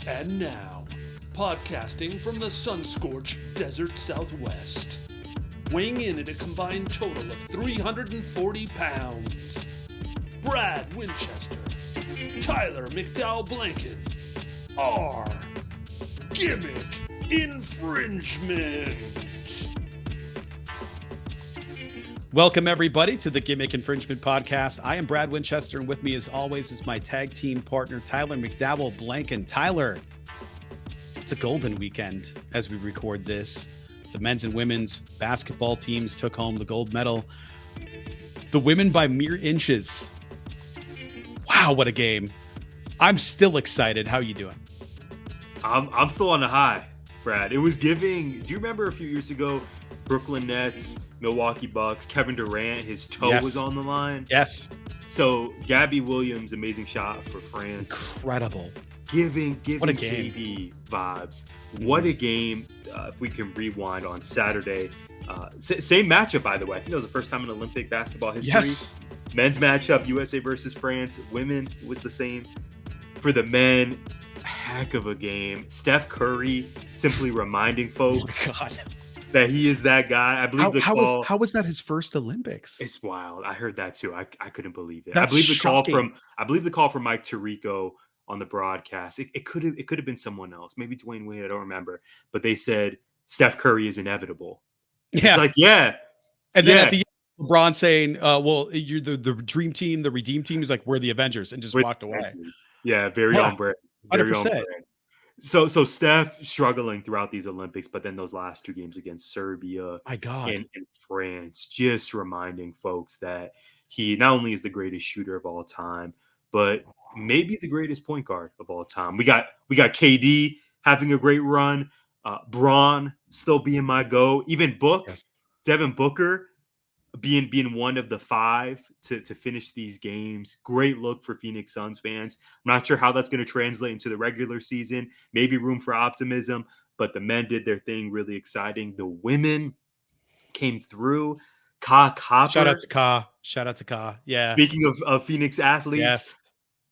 And now, podcasting from the sun-scorched desert Southwest, weighing in at a combined total of 340 pounds, Brad Winchester, Tyler McDowell-Blanken, are Gimmick Infringement. Welcome, everybody, to the Gimmick Infringement Podcast. I am Brad Winchester, and with me, as always, is my tag team partner, Tyler McDowell-Blanken. Tyler, it's a golden weekend as we record this. The men's and women's basketball teams took home the gold medal. The women by mere inches. Wow, what a game. I'm still excited. How are you doing? I'm still on the high, Brad. It was giving. Do you remember a few years ago, Brooklyn Nets, Milwaukee Bucks, Kevin Durant, his toe was on the line? Yes. So Gabby Williams, amazing shot for France. Incredible. Giving what a game. KB vibes. What a game. If we can rewind on Saturday. Same matchup, by the way. I think that was the first time in Olympic basketball history. Yes. Men's matchup, USA versus France. Women was the same. For the men, heck of a game. Steph Curry simply reminding folks that he is that guy. I believe how was that his first Olympics? It's wild. I heard that too. I couldn't believe it. That's shocking. I believe the call from Mike Tirico on the broadcast. It could have been someone else, maybe Dwayne Wade. I don't remember, but they said Steph Curry is inevitable. Yeah, it's like and then at the end, LeBron saying, "Well, you're the dream team, the redeem team." Is like, "We're the Avengers," and just walked away. Yeah, very on brand. 100%. So Steph struggling throughout these Olympics, but then those last two games against Serbia, my God, and France, just reminding folks that he not only is the greatest shooter of all time, but maybe the greatest point guard of all time. We got KD having a great run, Braun still being my go, even Devin Booker being one of the five to finish these games. Great look for Phoenix Suns fans. I'm not sure how that's going to translate into the regular season. Maybe room for optimism, but the men did their thing, really exciting. The women came through. Copper. Shout out to Ka. Yeah. Speaking of Phoenix athletes, yes.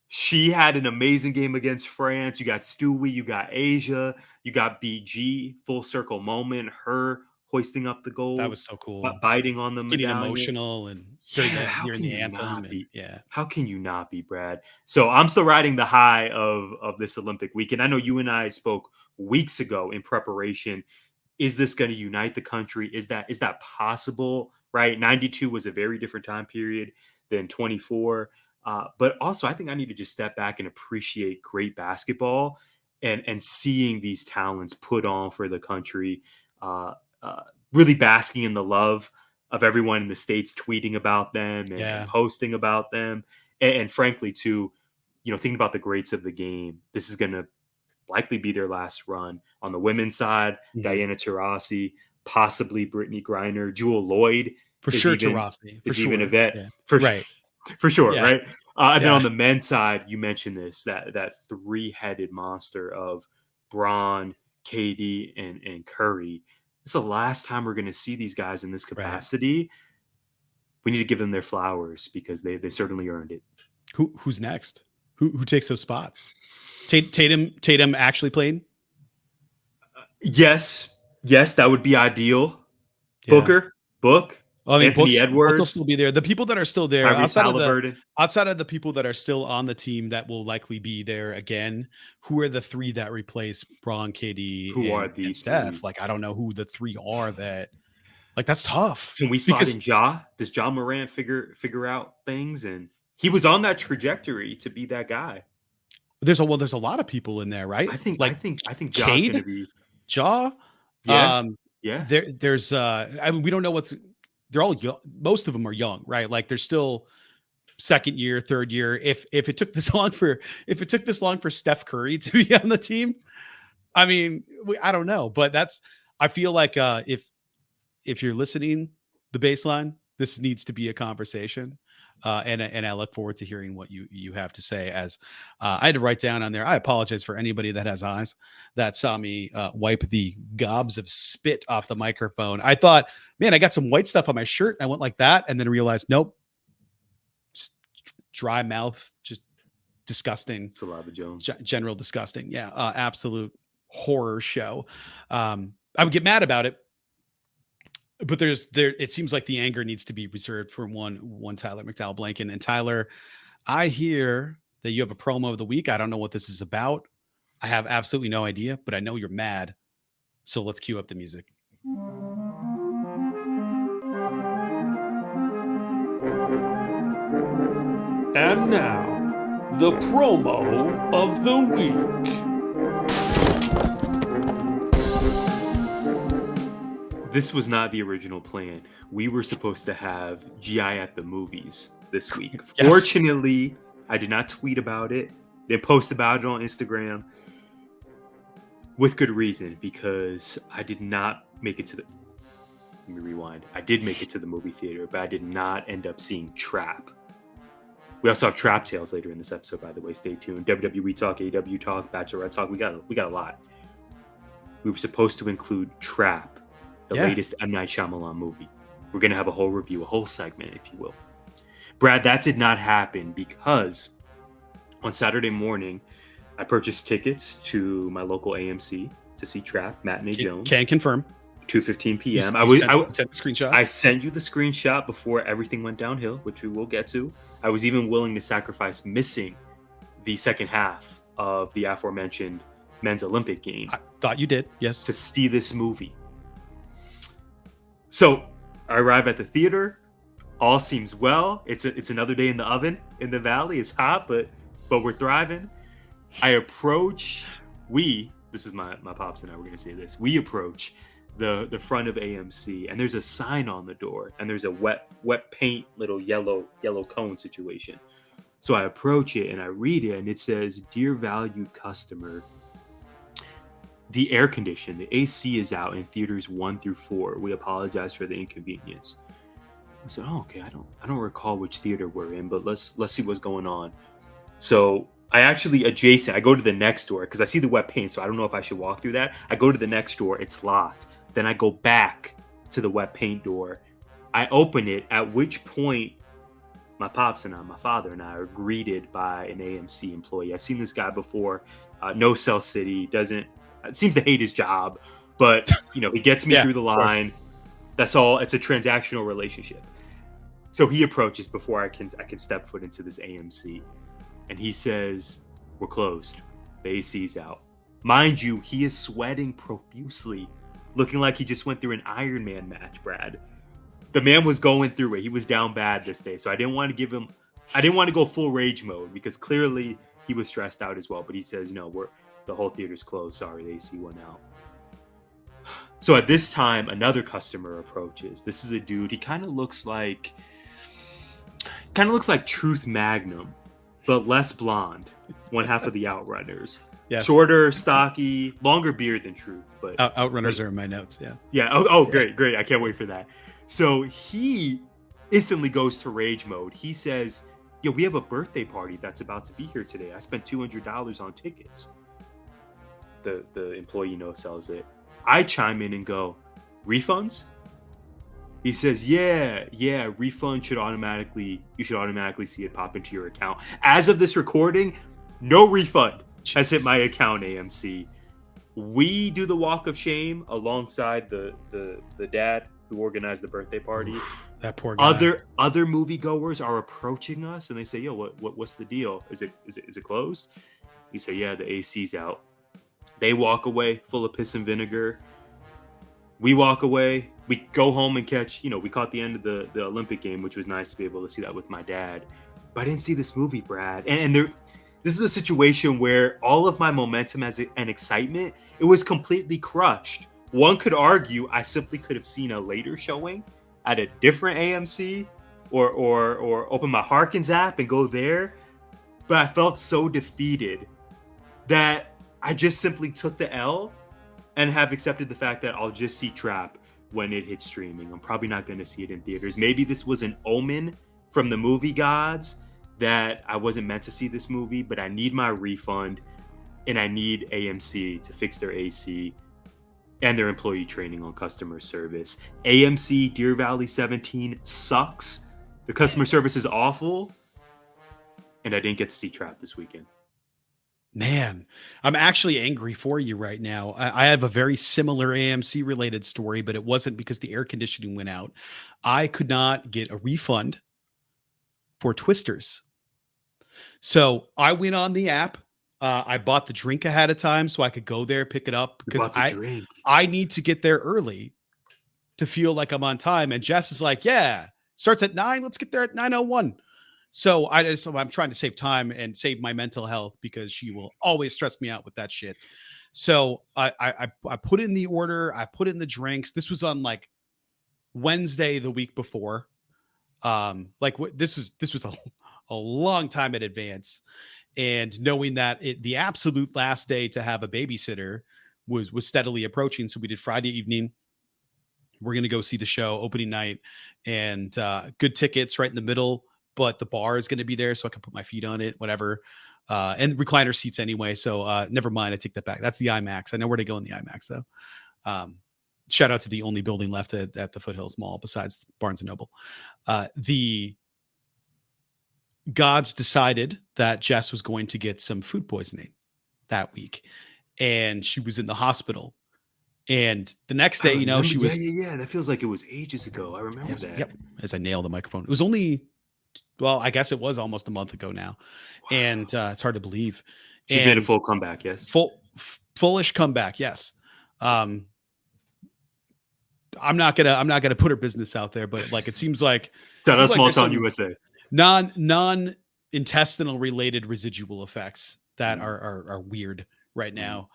She had an amazing game against France. You got Stewie, you got Asia, you got BG, full circle moment, her hoisting up the gold. That was so cool. Biting on the medallion. Getting emotional and during the anthem. How can you not be, Brad? So I'm still riding the high of this Olympic weekend. I know you and I spoke weeks ago in preparation. Is this going to unite the country? Is that possible? Right? 92 was a very different time period than 24. But also, I think I need to just step back and appreciate great basketball and seeing these talents put on for the country, really basking in the love of everyone in the States, tweeting about them and posting about them. And frankly, too, thinking about the greats of the game, this is going to likely be their last run. On the women's side, Diana Taurasi, possibly Brittany Griner, Jewel Lloyd. For sure, Taurasi. Is even a vet. Yeah. For sure, right? And then on the men's side, you mentioned this, that three-headed monster of Braun, KD, and Curry. It's the last time we're going to see these guys in this capacity. Right. We need to give them their flowers because they certainly earned it. Who's next? Who takes those spots? Tatum actually played? Yes, that would be ideal. Yeah. Book. I mean, Anthony Edwards will still be there. The people that are still there, outside of the people that are still on the team that will likely be there again, who are the three that replace Braun, KD, and Steph? Like, I don't know who the three are that. Like, that's tough. Can we slot in Ja? Does Ja Morant figure out things? And he was on that trajectory to be that guy. There's a lot of people in there, right? I think Ja's going to be Ja. Yeah. There's I mean, we don't know what's. They're all young. Most of them are young, right? Like they're still second year, third year. If it took this long for Steph Curry to be on the team, I mean, I don't know, but I feel like if you're listening, the baseline, this needs to be a conversation. And I look forward to hearing what you have to say. As I had to write down on there, I apologize for anybody that has eyes that saw me wipe the gobs of spit off the microphone. I thought, man, I got some white stuff on my shirt. I went like that, and then realized, nope, dry mouth, just disgusting. Saliva Jones. General disgusting. Yeah. Absolute horror show. I would get mad about it, but it seems like the anger needs to be reserved for one Tyler McDowell Blanken. And Tyler, I hear that you have a promo of the week. I don't know what this is about. I have absolutely no idea, but I know you're mad. So let's cue up the music. And now, the promo of the week. This was not the original plan. We were supposed to have GI at the movies this week. Yes. Fortunately, I did not tweet about it. Didn't post about it on Instagram. With good reason, because I did not make it to the... Let me rewind. I did make it to the movie theater, but I did not end up seeing Trap. We also have Trap Tales later in this episode, by the way. Stay tuned. WWE talk, AEW talk, Bachelorette talk. We got a lot. We were supposed to include Trap, the latest M. Night Shyamalan movie. We're going to have a whole review, a whole segment, if you will. Brad, that did not happen because on Saturday morning, I purchased tickets to my local AMC to see Trap, Matinee Jones. Can confirm. 2:15 p.m. I sent the screenshot. I sent you the screenshot before everything went downhill, which we will get to. I was even willing to sacrifice missing the second half of the aforementioned men's Olympic game. I thought you did, yes. To see this movie. So I arrive at the theater. All seems well. It's another day in the oven in the valley. It's hot, but we're thriving. I approach. This is my pops and I were going to say this. We approach the front of AMC, and there's a sign on the door, and there's a wet paint little yellow cone situation. So I approach it and I read it, and it says, "Dear valued customer, the air condition, the AC is out in theaters 1 through 4. We apologize for the inconvenience." I said, "Oh, okay. I don't recall which theater we're in, but let's see what's going on." So I actually I go to the next door because I see the wet paint, so I don't know if I should walk through that. I go to the next door, it's locked. Then I go back to the wet paint door. I open it, at which point my father and I are greeted by an AMC employee. I've seen this guy before. No Cell City, seems to hate his job, but he gets me through the line. That's all. It's a transactional relationship. So he approaches before I can step foot into this AMC. And he says, "We're closed. The AC's out." Mind you, he is sweating profusely, looking like he just went through an Iron Man match, Brad. The man was going through it. He was down bad this day. So I didn't want to go full rage mode because clearly he was stressed out as well. But he says, "No, the whole theater's closed. Sorry, the AC went out." So at this time, another customer approaches. This is a dude. He kind of looks like Truth Magnum, but less blonde. One half of the Outrunners. Yes. Shorter, stocky, longer beard than Truth. But Outrunners are in my notes. Yeah. Yeah. Oh, great. I can't wait for that. So he instantly goes to rage mode. He says, "Yo, we have a birthday party that's about to be here today. I spent $200 on tickets." The employee sells it. I chime in and go, "Refunds?" He says, yeah, refund you should automatically see it pop into your account. As of this recording, no refund has hit my account, AMC. We do the walk of shame alongside the dad who organized the birthday party. That poor guy. Other moviegoers are approaching us and they say, "Yo, what's the deal? Is it closed?" You say, "Yeah, the AC's out." They walk away full of piss and vinegar. We walk away. We go home and catch, we caught the end of the Olympic game, which was nice to be able to see that with my dad. But I didn't see this movie, Brad. And this is a situation where all of my momentum and excitement, it was completely crushed. One could argue I simply could have seen a later showing at a different AMC or open my Harkins app and go there. But I felt so defeated that I just simply took the L and have accepted the fact that I'll just see Trap when it hits streaming. I'm probably not going to see it in theaters. Maybe this was an omen from the movie gods that I wasn't meant to see this movie, but I need my refund and I need AMC to fix their AC and their employee training on customer service. AMC Deer Valley 17 sucks. The customer service is awful. and I didn't get to see Trap this weekend. Man, I'm actually angry for you right now. I have a very similar AMC related story, but it wasn't because the air conditioning went out. I could not get a refund for Twisters. So I went on the app. I bought the drink ahead of time so I could go there, pick it up, because I need to get there early to feel like I'm on time. And Jess is like, yeah, starts at 9. Let's get there at 9:01. So I'm trying to save time and save my mental health, because she will always stress me out with that shit. So I put in the order. I put in the drinks. This was on like Wednesday the week before. This was a long time in advance, and knowing that the absolute last day to have a babysitter was steadily approaching. So we did Friday evening. We're going to go see the show opening night, and good tickets right in the middle, but the bar is going to be there so I can put my feet on it, whatever. And recliner seats anyway. So never mind. I take that back. That's the IMAX. I know where to go in the IMAX though. Shout out to the only building left at the Foothills Mall besides Barnes and Noble. The gods decided that Jess was going to get some food poisoning that week, and she was in the hospital. And the next day, she was. Yeah. That feels like it was ages ago. I remember that. Yep. As I nailed the microphone. It was only, well, I guess it was almost a month ago now. Wow. And it's hard to believe. She's made a full comeback. Yes. Fullish comeback. Yes. I'm not gonna put her business out there, but like, it seems like Small Town USA. Non-intestinal related residual effects that are weird right now.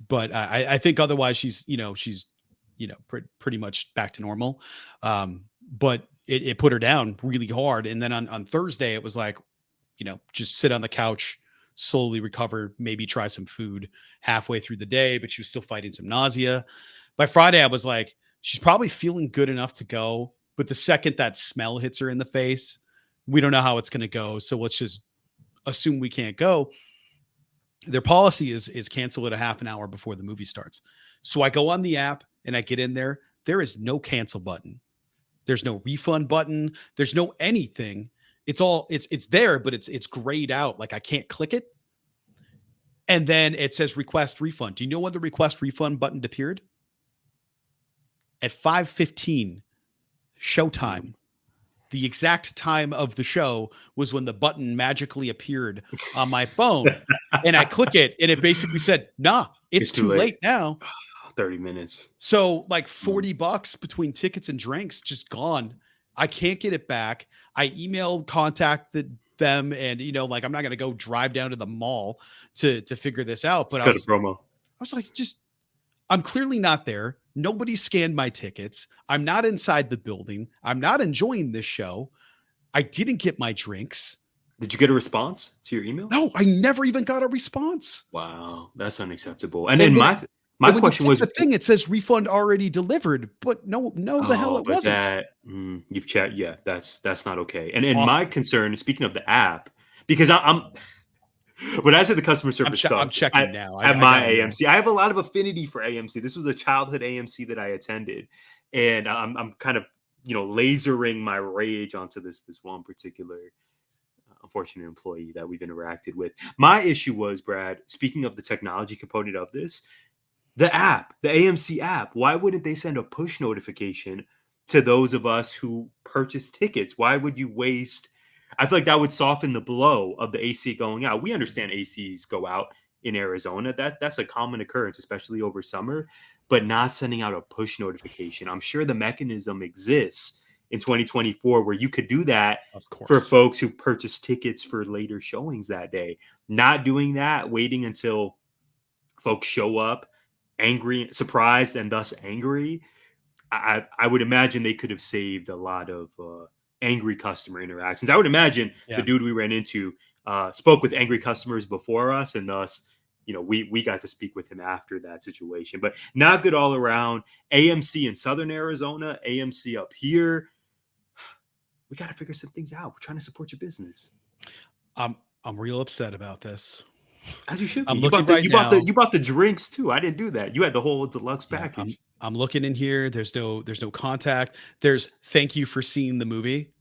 But I think otherwise she's pretty much back to normal. But it put her down really hard. And then on Thursday, it was like, just sit on the couch, slowly recover, maybe try some food halfway through the day, but she was still fighting some nausea. By Friday, I was like, she's probably feeling good enough to go. But the second that smell hits her in the face, we don't know how it's going to go. So let's just assume we can't go. Their policy is cancel it a half an hour before the movie starts. So I go on the app and I get in there. There is no cancel button. There's no refund button. There's no anything. It's there, but it's grayed out. Like I can't click it. And then it says request refund. Do you know when the request refund button appeared? At 5:15 showtime. The exact time of the show was when the button magically appeared on my phone. And I click it and it basically said, nah, it's too late now. 30 minutes. So like $40 between tickets and drinks just gone. I can't get it back. I contacted them, and I'm not going to go drive down to the mall to figure this out. But I was like, I'm clearly not there. Nobody scanned my tickets. I'm not inside the building. I'm not enjoying this show. I didn't get my drinks. Did you get a response to your email? No, I never even got a response. Wow, that's unacceptable. And then my question was, the thing, it says refund already delivered, but no, the hell it wasn't. You've checked. Yeah, that's not okay. And my concern, speaking of the app, because I'm when I said the customer service sucks, I'm checking now. At my AMC, I have a lot of affinity for AMC. This was a childhood AMC that I attended, and I'm kind of lasering my rage onto this one particular unfortunate employee that we've interacted with. My issue was, Brad, speaking of the technology component of this, the app, the AMC app. Why wouldn't they send a push notification to those of us who purchase tickets? Why would you waste? I feel like that would soften the blow of the AC going out. We understand ACs go out in Arizona. That's a common occurrence, especially over summer, but not sending out a push notification. I'm sure the mechanism exists in 2024 where you could do that for folks who purchase tickets for later showings that day. Not doing that, waiting until folks show up angry, surprised, and thus angry. I would imagine they could have saved a lot of angry customer interactions. I would imagine the dude we ran into spoke with angry customers before us, and thus, we got to speak with him after that situation. But not good all around. AMC in Southern Arizona, AMC up here. We got to figure some things out. We're trying to support your business. I'm real upset about this. As you should be. You bought the drinks too. I didn't do that. You had the whole deluxe package. I'm looking in here. There's no contact. There's thank you for seeing the movie.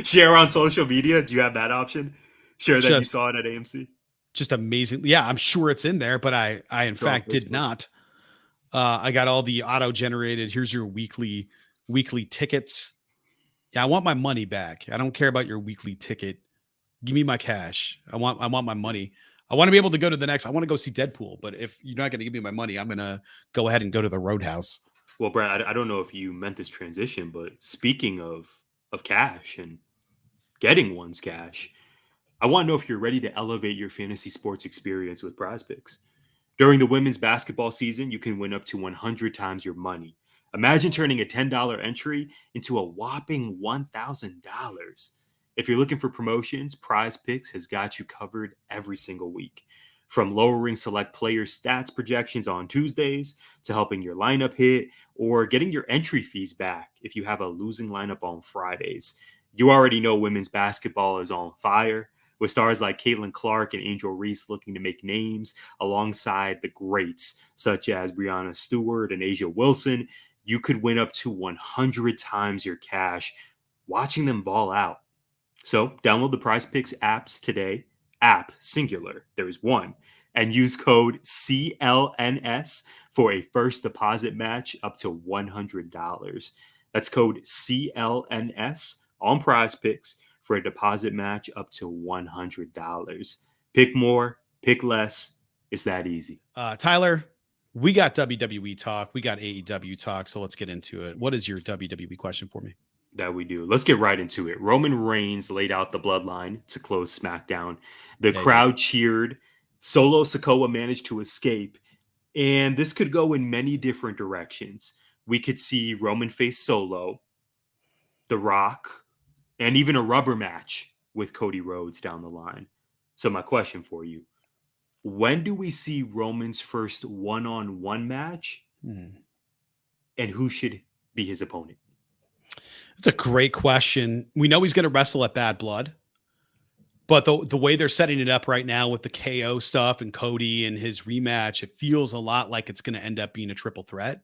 Share on social media. Do you have that option? Share that you Just saw it at AMC. just amazing. Yeah, I'm sure it's in there, but I in Show on fact did Facebook. not. I got all the auto generated. Here's your weekly tickets. Yeah, I want my money back. I don't care about your weekly ticket. Give me my cash. I want my money. I want to be able to go to the next. I want to go see Deadpool, but if you're not going to give me my money, I'm going to go ahead and go to the Roadhouse. Well, Brad, I don't know if you meant this transition, but speaking of cash and getting one's cash, I want to know if you're ready to elevate your fantasy sports experience with Prize Picks. During the women's basketball season, you can win up to 100 times your money. Imagine turning a $10 entry into a whopping $1,000. If you're looking for promotions, Prize Picks has got you covered every single week. From lowering select player stats projections on Tuesdays to helping your lineup hit or getting your entry fees back if you have a losing lineup on Fridays. You already know women's basketball is on fire, with stars like Caitlin Clark and Angel Reese looking to make names alongside the greats such as Brianna Stewart and Asia Wilson. You could win up to 100 times your cash watching them ball out. So download the Prize Picks apps today. App, singular, there is one. And use code CLNS for a first deposit match up to $100. That's code CLNS on Prize Picks for a deposit match up to $100. Pick more, pick less. It's that easy. Tyler, we got WWE talk. We got AEW talk. So let's get into it. What is your WWE question for me? That we do. Let's get right into it. Roman Reigns laid out the bloodline to close SmackDown. The crowd cheered. Solo Sikoa managed to escape. And this could go in many different directions. We could see Roman face Solo, The Rock, and even a rubber match with Cody Rhodes down the line. So my question for you, when do we see Roman's first one-on-one match? And who should be his opponent? That's a great question. We know he's going to wrestle at Bad Blood, but the way they're setting it up right now with the KO stuff and Cody and his rematch, it feels a lot like it's going to end up being a triple threat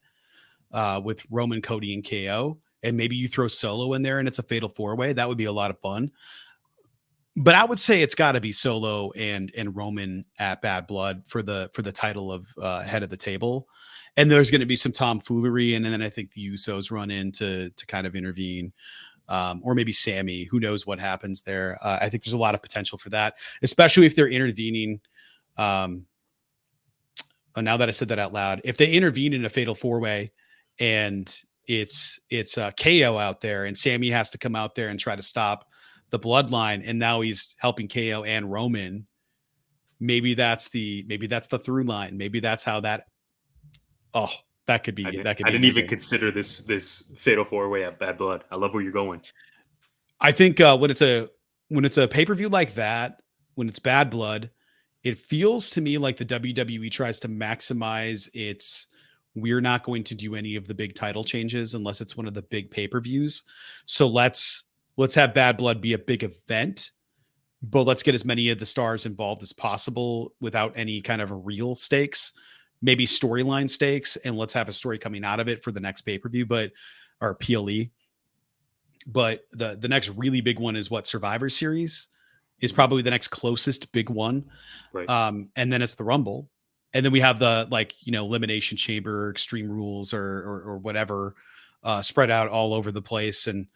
with Roman, Cody, and KO. And maybe you throw Solo in there and it's a fatal four-way. That would be a lot of fun. But I would say it's got to be Solo and Roman at Bad Blood for the title of head of the table. And there's going to be some tomfoolery, and then I think the Usos run in to kind of intervene, or maybe Sammy. Who knows what happens there? I think there's a lot of potential for that, especially if they're intervening. Now that I said that out loud, if they intervene in a fatal four-way, and it's KO out there, and Sammy has to come out there and try to stop the bloodline, and now he's helping KO and Roman. Maybe that's the through line. Maybe that's how that. Oh, that could be. I didn't even consider this fatal four-way at Bad Blood. I love where you're going. I think when it's a pay-per-view like that, when it's Bad Blood, it feels to me like the WWE tries to maximize its. We're not going to do any of the big title changes unless it's one of the big pay-per-views. So let's have Bad Blood be a big event, but let's get as many of the stars involved as possible without any kind of real stakes. Maybe storyline stakes, and let's have a story coming out of it for the next pay-per-view, or PLE. But the next really big one is Survivor Series is probably the next closest big one. Right. And then it's the Rumble. And then we have the Elimination Chamber, Extreme Rules or whatever spread out all over the place. And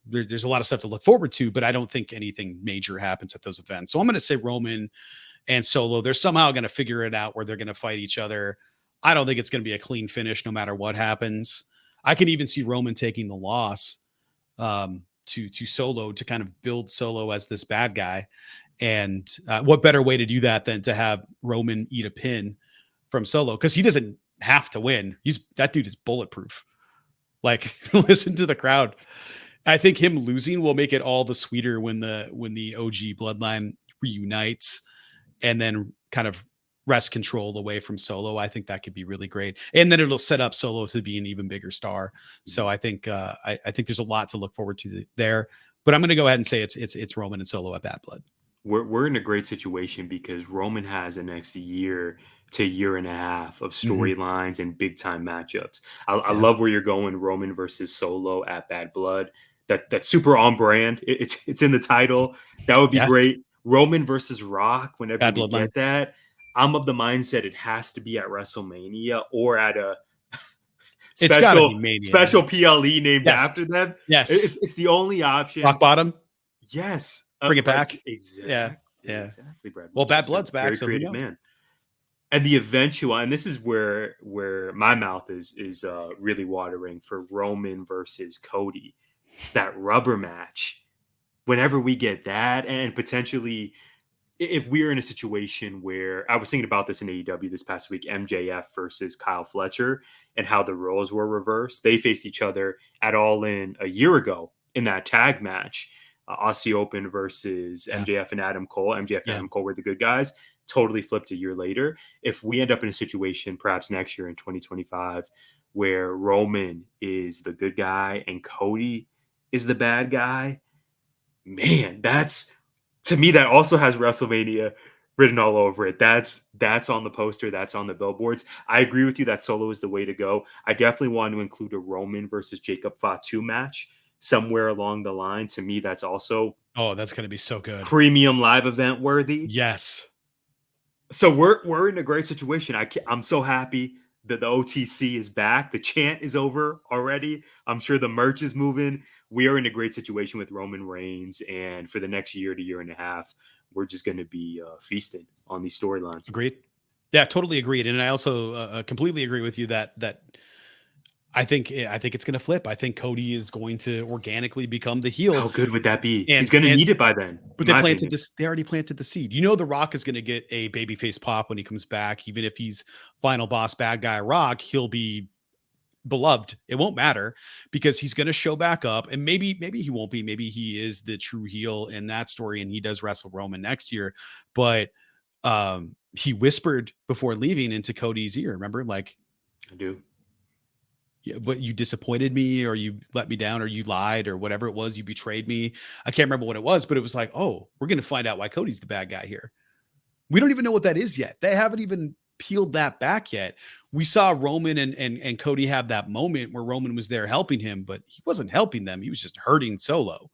there's a lot of stuff to look forward to, but I don't think anything major happens at those events. So I'm going to say Roman and Solo, they're somehow going to figure it out where they're going to fight each other. I don't think it's going to be a clean finish no matter what happens. I can even see Roman taking the loss to Solo to kind of build Solo as this bad guy. And what better way to do that than to have Roman eat a pin from Solo? Because he doesn't have to win. That dude is bulletproof. Like, listen to the crowd. I think him losing will make it all the sweeter when the OG bloodline reunites and then kind of wrest control away from Solo. I think that could be really great. And then it'll set up Solo to be an even bigger star. So I think I think there's a lot to look forward to there. But I'm going to go ahead and say it's Roman and Solo at Bad Blood. We're in a great situation because Roman has the next year to year and a half of storylines and big time matchups. I Yeah. love where you're going, Roman versus Solo at Bad Blood. That's super on brand. It's in the title. That would be Yes. great. Roman versus Rock. Whenever Bad we Bloodline. get that, I'm of the mindset it has to be at WrestleMania or at a It's gotta special be Mania. special PLE named Yes. after them. Yes. It's the only option. Rock Bottom. Yes. Bring it back. Exactly. Yeah. Exactly, Brad. Well, Bad Winchester, Blood's back, very so who creative knows? man. And the eventual, and this is where my mouth is really watering for Roman versus Cody, that rubber match. Whenever we get that, and potentially, if we're in a situation where I was thinking about this in AEW this past week, MJF versus Kyle Fletcher, and how the roles were reversed. They faced each other at All In a year ago in that tag match. Aussie Open versus MJF and Adam Cole. MJF and Adam Cole were the good guys. Totally flipped a year later. If we end up in a situation, perhaps next year in 2025, where Roman is the good guy and Cody is the bad guy, man, that's, to me, that also has WrestleMania written all over it. That's on the poster. That's on the billboards. I agree with you that Solo is the way to go. I definitely want to include a Roman versus Jacob Fatu match somewhere along the line. To me, that's also that's going to be so good. Premium live event worthy. Yes. So we're in a great situation. I'm so happy that the OTC is back. The chant is over already. I'm sure the merch is moving. We are in a great situation with Roman Reigns, and for the next year to year and a half, we're just going to be feasting on these storylines. Agreed. Yeah, totally agreed. And I also completely agree with you that I think it's going to flip. I think Cody is going to organically become the heel. How good would that be? He's going to need it by then. But they already planted the seed. You know, The Rock is going to get a babyface pop when he comes back. Even if he's final boss bad guy Rock, he'll be beloved. It won't matter because he's going to show back up, and maybe he won't be. Maybe he is the true heel in that story, and he does wrestle Roman next year. But he whispered before leaving into Cody's ear. Remember, like, I do. Yeah, but you disappointed me, or you let me down, or you lied, or whatever it was. You betrayed me. I can't remember what it was, but it was like, oh, we're going to find out why Cody's the bad guy here. We don't even know what that is yet. They haven't even peeled that back yet. We saw Roman and Cody have that moment where Roman was there helping him, but he wasn't helping them. He was just hurting Solo.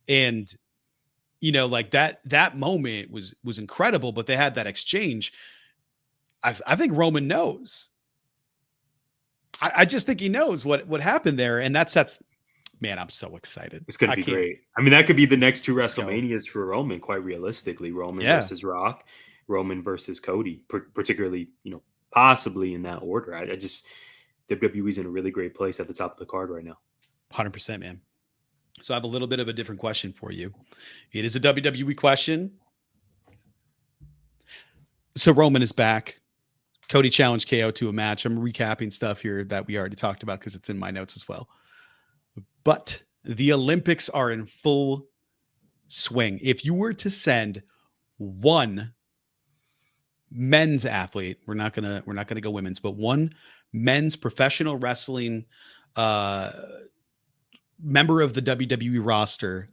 And, you know, like that moment was incredible, but they had that exchange. I think Roman knows. I just think he knows what happened there. And that sets, man, I'm so excited. It's going to be great. I mean, that could be the next two WrestleManias for Roman, quite realistically. Roman versus Rock, Roman versus Cody, particularly, you know, possibly in that order. I just, WWE's in a really great place at the top of the card right now. 100%, man. So I have a little bit of a different question for you. It is a WWE question. So Roman is back. Cody challenged KO to a match. I'm recapping stuff here that we already talked about because it's in my notes as well. But the Olympics are in full swing. If you were to send one men's athlete, we're not gonna go women's, but one men's professional wrestling member of the WWE roster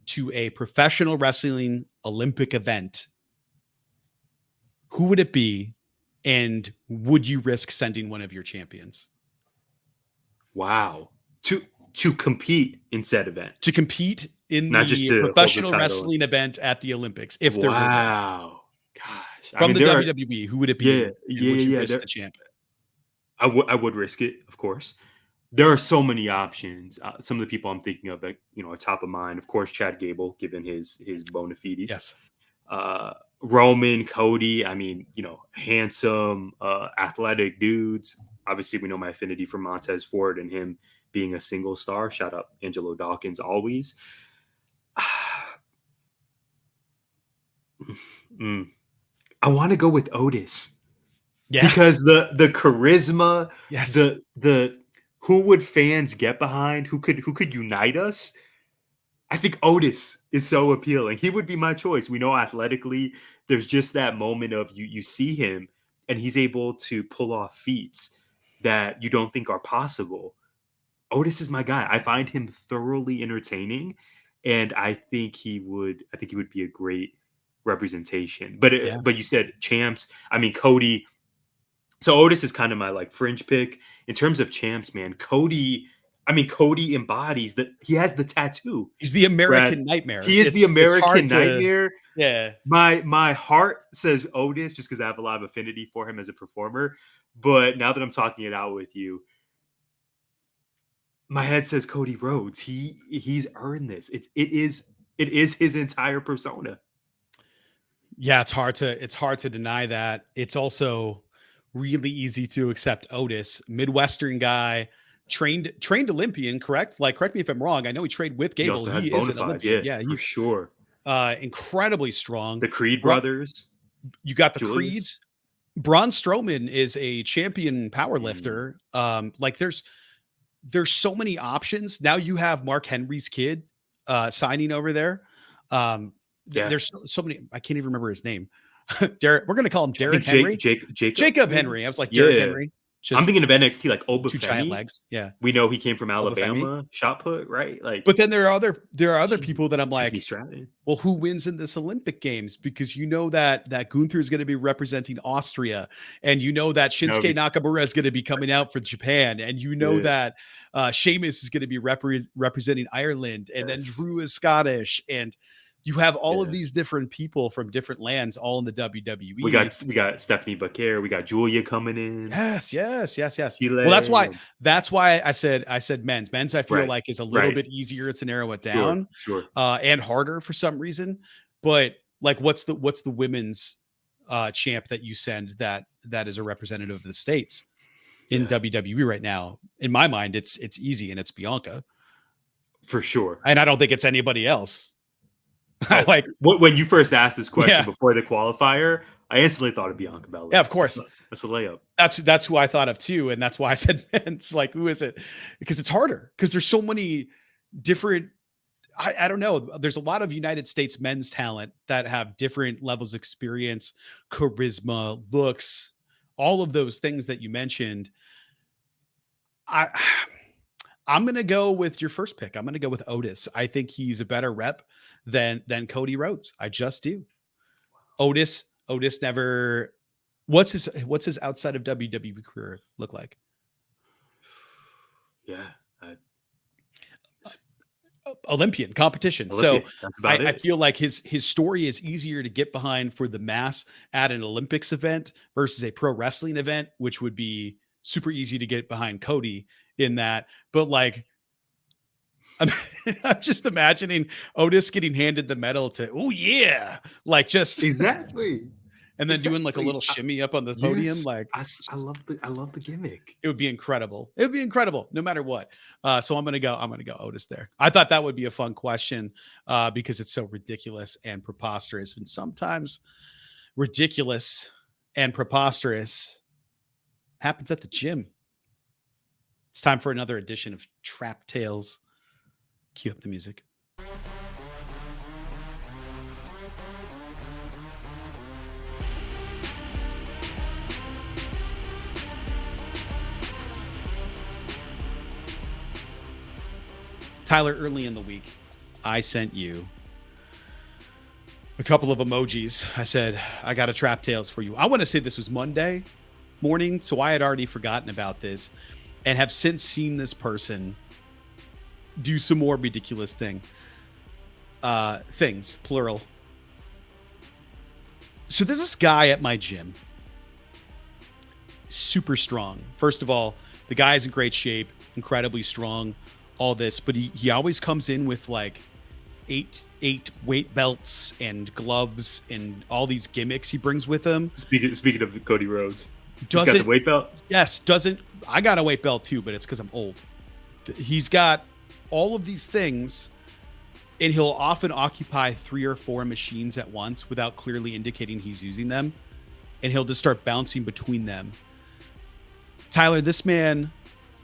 to a professional wrestling Olympic event, who would it be? And would you risk sending one of your champions? Wow. To compete in said event. To compete in not the just to professional wrestling event at the Olympics. If there were one. Wow. Gosh. From the WWE, who would it be? Yeah. Would you risk the champ? I would risk it, of course. There are so many options. Some of the people I'm thinking of that, you know, are top of mind. Of course, Chad Gable, given his bona fides. Yes. Roman, Cody, I mean, you know, handsome, athletic dudes. Obviously, we know my affinity for Montez Ford and him being a single star. Shout out Angelo Dawkins always. I want to go with Otis. Yeah. Because the charisma, yes. the who would fans get behind? Who could unite us? I think Otis is so appealing. He would be my choice. We know athletically, there's just that moment of you see him and he's able to pull off feats that you don't think are possible. Otis is my guy. I find him thoroughly entertaining, and I think he would be a great representation. But you said champs. I mean, Cody, So Otis is kind of my like fringe pick in terms of champs, man. Cody embodies that. He has the tattoo. He's the American Brad, nightmare. He is the American nightmare. Yeah. My heart says Otis just because I have a lot of affinity for him as a performer. But now that I'm talking it out with you, my head says Cody Rhodes. He's earned this. It is his entire persona. Yeah, it's hard to deny that. It's also really easy to accept Otis, Midwestern guy, trained Olympian, correct? Like, correct me if I'm wrong. I know he trained with Gable. He also has He is an bona fide, Olympian. yeah, He's for sure. Incredibly strong. The Creed brothers. You got the Julius. Creeds. Braun Strowman is a champion power lifter. Like there's so many options. Now you have Mark Henry's kid signing over there. There's so many. I can't even remember his name. Derek. We're gonna call him Derek Henry. Jacob Henry. I was like Derek Henry. I'm thinking of NXT like two Obafemi. giant legs. Yeah, we know he came from Alabama. Shot put, right? Like, but then there are other people that I'm like, Stratton. well, who wins in this Olympic Games? Because you know that Gunther is going to be representing Austria, and you know that Shinsuke Nakamura is going to be coming out for Japan, and you know that Sheamus is going to be representing Ireland, and then Drew is Scottish, and you have all of these different people from different lands all in the WWE. We got Stephanie Bacare, we got Julia coming in. Yes. Chile. Well, that's why I said men's. Men's I feel like is a little bit easier to narrow it down. Sure. And harder for some reason. But like what's the women's champ that you send that is a representative of the States in WWE right now? In my mind, it's easy, and it's Bianca. For sure. And I don't think it's anybody else. Like when you first asked this question before the qualifier, I instantly thought of Bianca Belair. Yeah, of course. That's a layup. That's who I thought of too, and that's why I said it's like, who is it? Because it's harder because there's so many different. I don't know. There's a lot of United States men's talent that have different levels of experience, charisma, looks, all of those things that you mentioned. I'm going to go with your first pick. I'm going to go with Otis. I think he's a better rep than Cody Rhodes. I just do. Otis never. What's his outside of WWE career look like? Yeah. Olympian competition. Olympian. So That's about I feel like his story is easier to get behind for the mass at an Olympics event versus a pro wrestling event, which would be super easy to get behind Cody in that. But like, I'm just imagining Otis getting handed the medal to, oh yeah, like just exactly. And then doing like a little shimmy up on the podium. Yes, like I love the gimmick. It would be incredible. It would be incredible no matter what. So I'm gonna go Otis there. I thought that would be a fun question because it's so ridiculous and preposterous. And sometimes ridiculous and preposterous happens at the gym. It's time for another edition of Trap Tales. Cue up the music. Tyler, early in the week, I sent you a couple of emojis. I said, I got a Trap Tales for you. I want to say this was Monday morning, so I had already forgotten about this and have since seen this person do some more ridiculous things, plural. So there's this guy at my gym, super strong. First of all, the guy is in great shape, incredibly strong, all this, but he always comes in with like eight weight belts and gloves and all these gimmicks he brings with him. Speaking of Cody Rhodes, he's got the weight belt. Yes, I got a weight belt too, but it's because I'm old. He's got all of these things, and he'll often occupy 3 or 4 machines at once without clearly indicating he's using them, and he'll just start bouncing between them. Tyler, this man,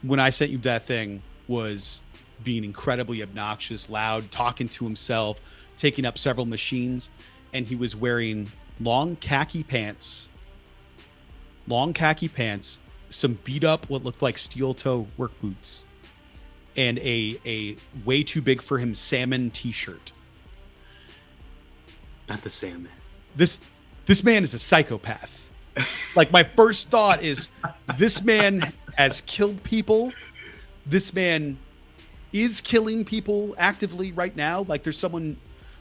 when I sent you that thing, was being incredibly obnoxious, loud, talking to himself, taking up several machines, and he was wearing long khaki pants, some beat up what looked like steel toe work boots, and a way too big for him salmon t-shirt. Not the salmon. This man is a psychopath. Like, my first thought is, this man has killed people. This man is killing people actively right now. Like, there's someone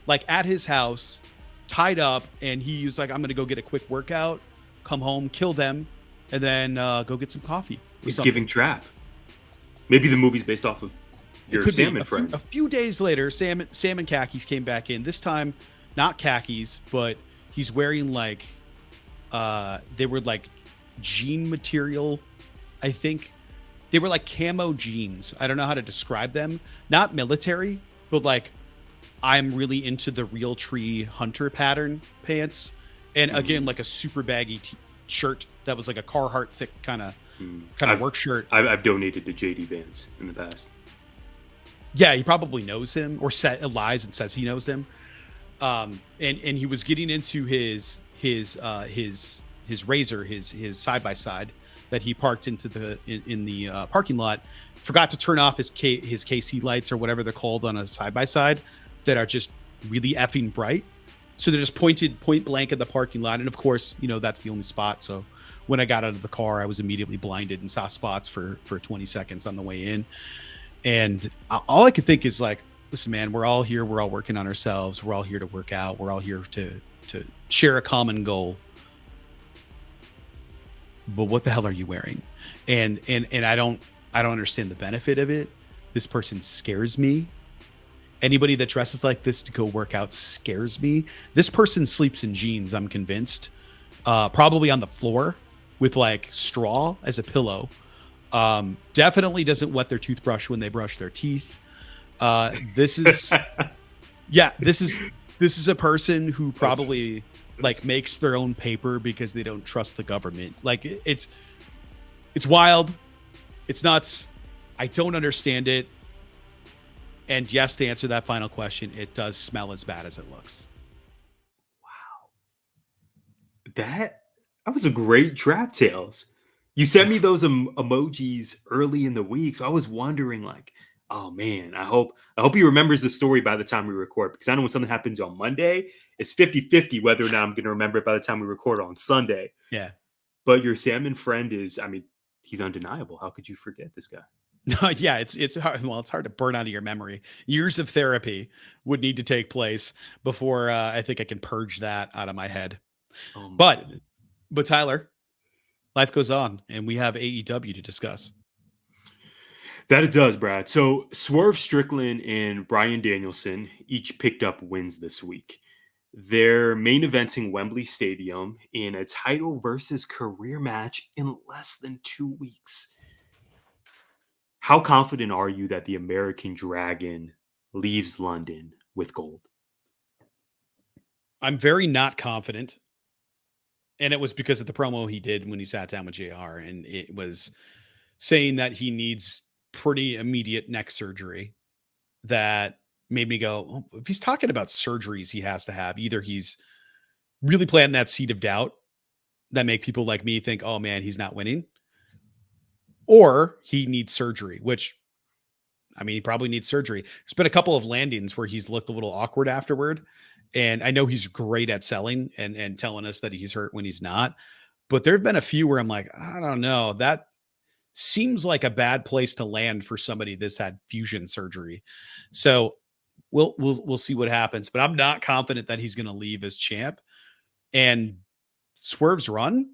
like at his house tied up, and he was like, I'm going to go get a quick workout, come home, kill them, and then go get some coffee. He's giving trap. Maybe the movie's based off of your Salmon friend. A few days later, Salmon Khakis came back in. This time, not khakis, but he's wearing like, they were like jean material, I think. They were like camo jeans. I don't know how to describe them. Not military, but like, I'm really into the real tree hunter pattern pants. And again, like a super baggy shirt that was like a Carhartt thick kind of work shirt. I've donated to JD Vance in the past. Yeah, he probably knows him, or lies and says he knows him. And he was getting into his Razor, his side by side that he parked into in the parking lot. Forgot to turn off his KC lights, or whatever they're called on a side by side, that are just really effing bright. So they're just point blank at the parking lot, and of course, that's the only spot. So when I got out of the car, I was immediately blinded and saw spots for 20 seconds on the way in. And all I could think is like, listen, man, we're all here. We're all working on ourselves. We're all here to work out. We're all here to share a common goal. But what the hell are you wearing? And I don't understand the benefit of it. This person scares me. Anybody that dresses like this to go work out scares me. This person sleeps in jeans, I'm convinced. Probably on the floor with like straw as a pillow. Definitely doesn't wet their toothbrush when they brush their teeth. This is this is a person who probably makes their own paper because they don't trust the government. Like, it's wild. It's nuts. I don't understand it. And yes, to answer that final question, it does smell as bad as it looks. Wow. That was a great trap tales. You sent me those emojis early in the week, so I was wondering, like, oh man, I hope he remembers the story by the time we record, because I know when something happens on Monday, it's 50-50 whether or not I'm going to remember it by the time we record on Sunday. Yeah. But your Salmon friend is, I mean, he's undeniable. How could you forget this guy? Yeah, it's hard. Well, it's hard to burn out of your memory. Years of therapy would need to take place before I think I can purge that out of my head. Oh my but goodness. But Tyler, life goes on, and we have AEW to discuss. That it does, Brad. So Swerve, Strickland, and Bryan Danielson each picked up wins this week. They're main eventing Wembley Stadium in a title versus career match in less than 2 weeks. How confident are you that the American Dragon leaves London with gold? I'm very not confident. And it was because of the promo he did when he sat down with JR, and it was saying that he needs pretty immediate neck surgery. That made me go, oh, if he's talking about surgeries he has to have, either he's really planting that seed of doubt that make people like me think, oh man, he's not winning, or he needs surgery, which, I mean, he probably needs surgery. There's been a couple of landings where he's looked a little awkward afterward. And I know he's great at selling and telling us that he's hurt when he's not. But there have been a few where I'm like, I don't know. That seems like a bad place to land for somebody that's had fusion surgery. So we'll see what happens. But I'm not confident that he's going to leave as champ. And Swerve's run,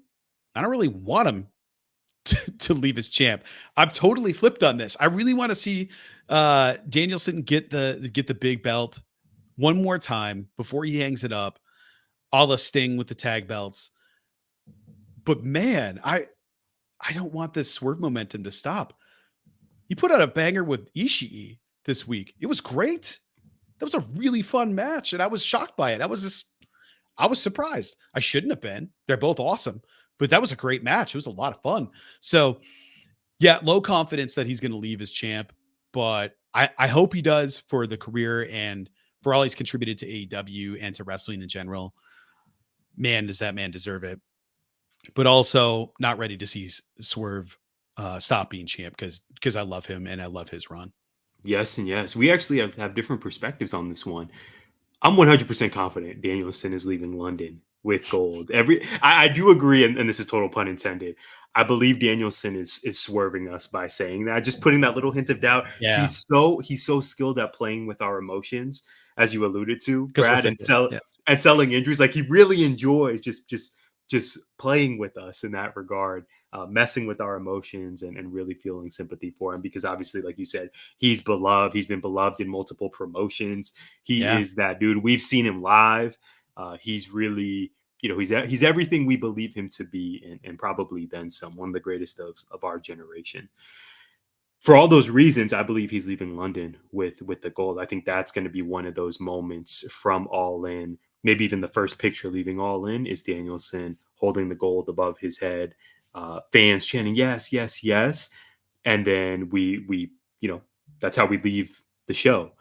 I don't really want him to leave as champ. I'm totally flipped on this. I really want to see Danielson get the big belt one more time before he hangs it up, a la Sting with the tag belts. But man, I don't want this Swerve momentum to stop. He put out a banger with Ishii this week. It was great. That was a really fun match, and I was shocked by it. I was surprised. I shouldn't have been. They're both awesome, but that was a great match. It was a lot of fun. So yeah, low confidence that he's going to leave as champ, but I hope he does for the career and for all he's contributed to AEW and to wrestling in general. Man, does that man deserve it. But also not ready to see Swerve stop being champ because I love him and I love his run. Yes and yes. We actually have different perspectives on this one. I'm 100% confident Danielson is leaving London with gold. I do agree, and this is total pun intended. I believe Danielson is swerving us by saying that, just putting that little hint of doubt. Yeah. He's so skilled at playing with our emotions, as you alluded to, Because we're Brad, and fickle. and selling injuries. Like, he really enjoys just playing with us in that regard, messing with our emotions and really feeling sympathy for him, because obviously, like you said, he's beloved. He's been beloved in multiple promotions. He is that dude. We've seen him live. He's really, he's everything we believe him to be, and probably then some. One of the greatest of our generation. For all those reasons, I believe he's leaving London with the gold. I think that's going to be one of those moments from All In. Maybe even the first picture leaving All In is Danielson holding the gold above his head, fans chanting yes, yes, yes, and then we that's how we leave the show.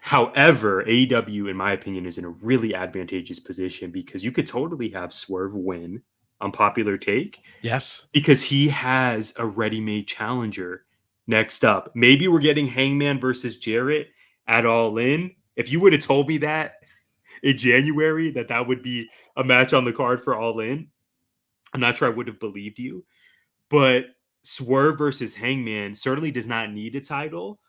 However, AEW, in my opinion, is in a really advantageous position, because you could totally have Swerve win, unpopular take. Yes. Because he has a ready-made challenger next up. Maybe we're getting Hangman versus Jarrett at All In. If you would have told me that in January, that would be a match on the card for All In, I'm not sure I would have believed you. But Swerve versus Hangman certainly does not need a title,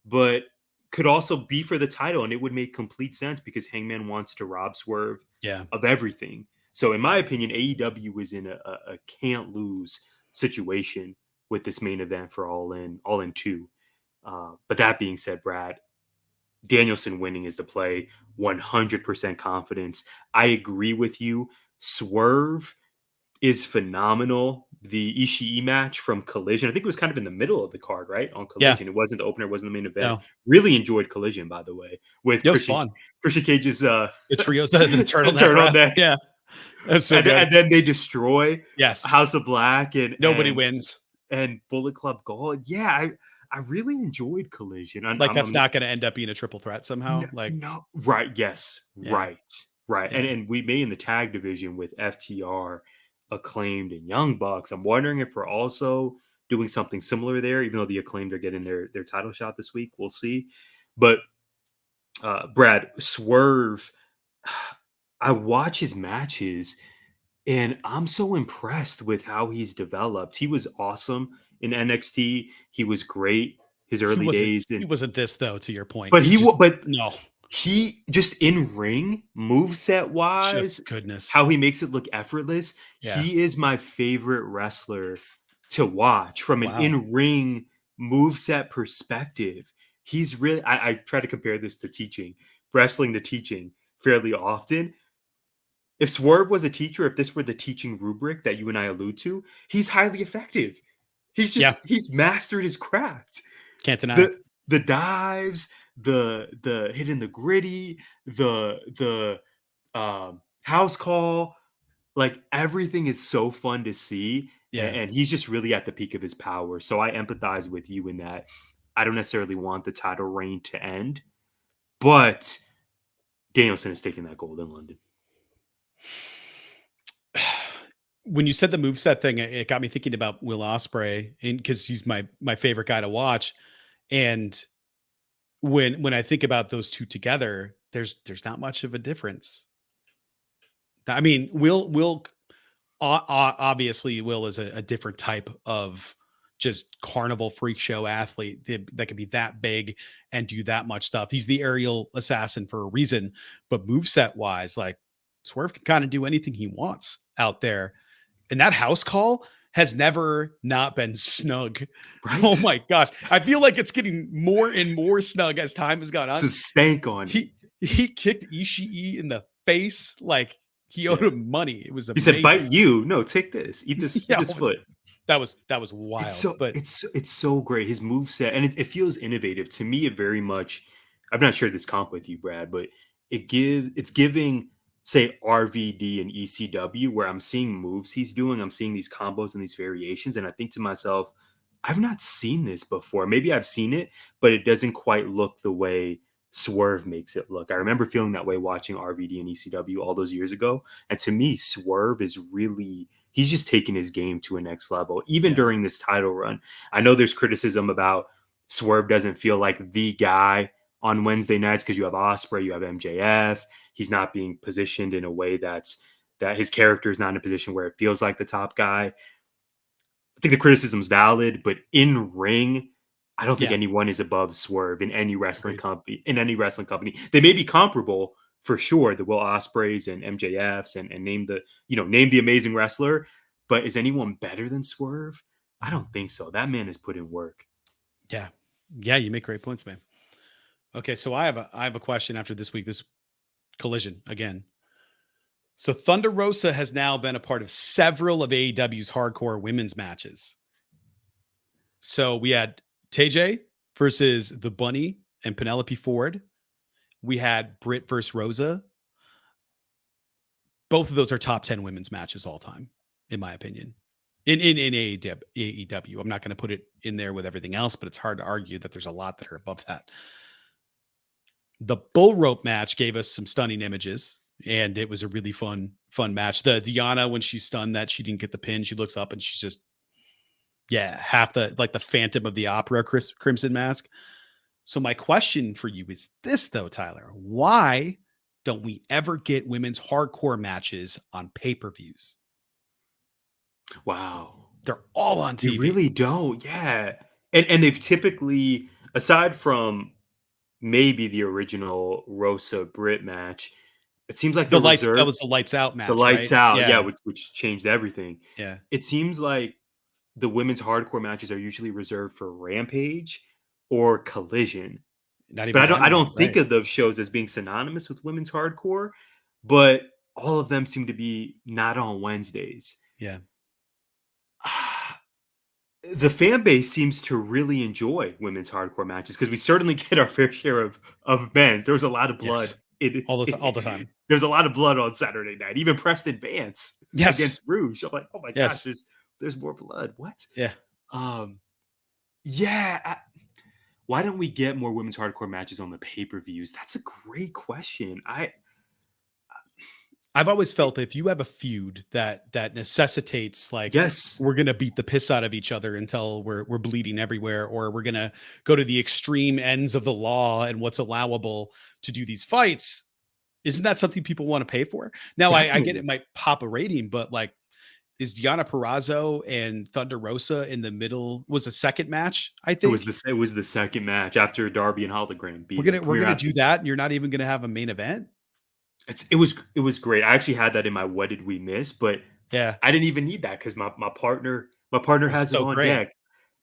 but could also be for the title, and it would make complete sense, because Hangman wants to rob Swerve of everything. So in my opinion, AEW is in a can't lose situation with this main event for All In 2. But that being said, Brad, Danielson winning is the play. 100% confidence. I agree with you. Swerve is phenomenal. The Ishii match from Collision, I think it was kind of in the middle of the card, right? On Collision. It wasn't the opener, it wasn't the main event. No. Really enjoyed Collision, by the way, with Christian Cage's the trios, the turtleneck. turtleneck. Yeah. That's so good. And then they destroy Yes. House of Black, and nobody wins. And Bullet Club Gold. Yeah, I really enjoyed Collision. That's not going to end up being a triple threat somehow. No. Right. Yes. Yeah. Right. Yeah. And we may in the tag division with FTR, Acclaimed, and Young Bucks. I'm wondering if we're also doing something similar there, even though the Acclaimed are getting their title shot this week. We'll see. But Brad, Swerve, I watch his matches and I'm so impressed with how he's developed. He was awesome in NXT. He was great his early days. He wasn't this, though, to your point. But no. He just in ring, moveset wise, goodness, how he makes it look effortless. Yeah. He is my favorite wrestler to watch from an in ring moveset perspective. He's really, I try to compare this to teaching, wrestling to teaching fairly often. If Swerve was a teacher, if this were the teaching rubric that you and I allude to, he's highly effective. He's mastered his craft. Can't deny the dives, the hitting the gritty, the house call, like everything is so fun to see. Yeah. And he's just really at the peak of his power. So I empathize with you in that. I don't necessarily want the title reign to end, but Danielson is taking that gold in London. When you said the moveset thing, it got me thinking about Will Ospreay, because he's my favorite guy to watch. And when I think about those two together, there's not much of a difference. I mean, Will obviously Will is a different type of just carnival freak show athlete that could be that big and do that much stuff. He's the aerial assassin for a reason, but moveset wise, like Swerve can kind of do anything he wants out there. And that house call has never not been snug. Right? Oh my gosh. I feel like it's getting more and more snug as time has gone on. Some stank on he kicked Ishii in the face like he owed him money. It was amazing. He said, "Bite you. No, take this. Eat this, eat this foot." That was wild. It's so great. His moveset, and it feels innovative. To me, it very much, I've not shared this comp with you, Brad, but it's giving, say, RVD and ECW, where I'm seeing moves he's doing. I'm seeing these combos and these variations. And I think to myself, I've not seen this before. Maybe I've seen it, but it doesn't quite look the way Swerve makes it look. I remember feeling that way watching RVD and ECW all those years ago. And to me, Swerve is really, he's just taking his game to a next level, even during this title run. I know there's criticism about Swerve doesn't feel like the guy on Wednesday nights because you have Ospreay, you have MJF, He's not being positioned in a way that his character is not in a position where it feels like the top guy. I think the criticism's valid, but in ring, I don't think Yeah. anyone is above Swerve in any wrestling Agreed. company. In any wrestling company, they may be comparable for sure. The Will Ospreys and MJFs, and name the amazing wrestler. But is anyone better than Swerve? I don't think so. That man has put in work. Yeah. Yeah. You make great points, man. Okay. So I have a question after this week, this collision again. So Thunder Rosa has now been a part of several of AEW's hardcore women's matches. So we had TJ versus the Bunny and Penelope Ford. We had Britt versus Rosa. Both of those are top 10 women's matches all time, in my opinion. In AEW. I'm not going to put it in there with everything else, but it's hard to argue that there's a lot that are above that. The bull rope match gave us some stunning images, and it was a really fun match. The Deonna, when she's stunned that she didn't get the pin, she looks up and she's just, half the Phantom of the Opera Crimson Mask. So my question for you is this, though, Tyler. Why don't we ever get women's hardcore matches on pay-per-views? Wow. They're all on TV. You really don't. Yeah. And they've typically, aside from maybe the original Rosa Britt match, it seems like that was the lights out match. The lights right? out, yeah, which changed everything. Yeah. It seems like the women's hardcore matches are usually reserved for Rampage or Collision. Not even. But I don't think of those shows as being synonymous with women's hardcore, but all of them seem to be not on Wednesdays. Yeah. The fan base seems to really enjoy women's hardcore matches because we certainly get our fair share of men's. There was a lot of blood all the time. There's a lot of blood on Saturday night. Even Preston Vance against Rouge. I'm like, oh my gosh, there's more blood. What? Yeah. Why don't we get more women's hardcore matches on the pay-per-views? That's a great question. I've always felt that if you have a feud that necessitates we're going to beat the piss out of each other until we're bleeding everywhere, or we're going to go to the extreme ends of the law and what's allowable to do these fights, isn't that something people want to pay for? Now, I get it might pop a rating, but is Deonna Purrazzo and Thunder Rosa in the middle was a second match? I think it was the second match after Darby and Hologram. We're gonna do that, and you're not even gonna have a main event. It was great. I actually had that in my What Did We Miss, but yeah, I didn't even need that because my partner has it on deck.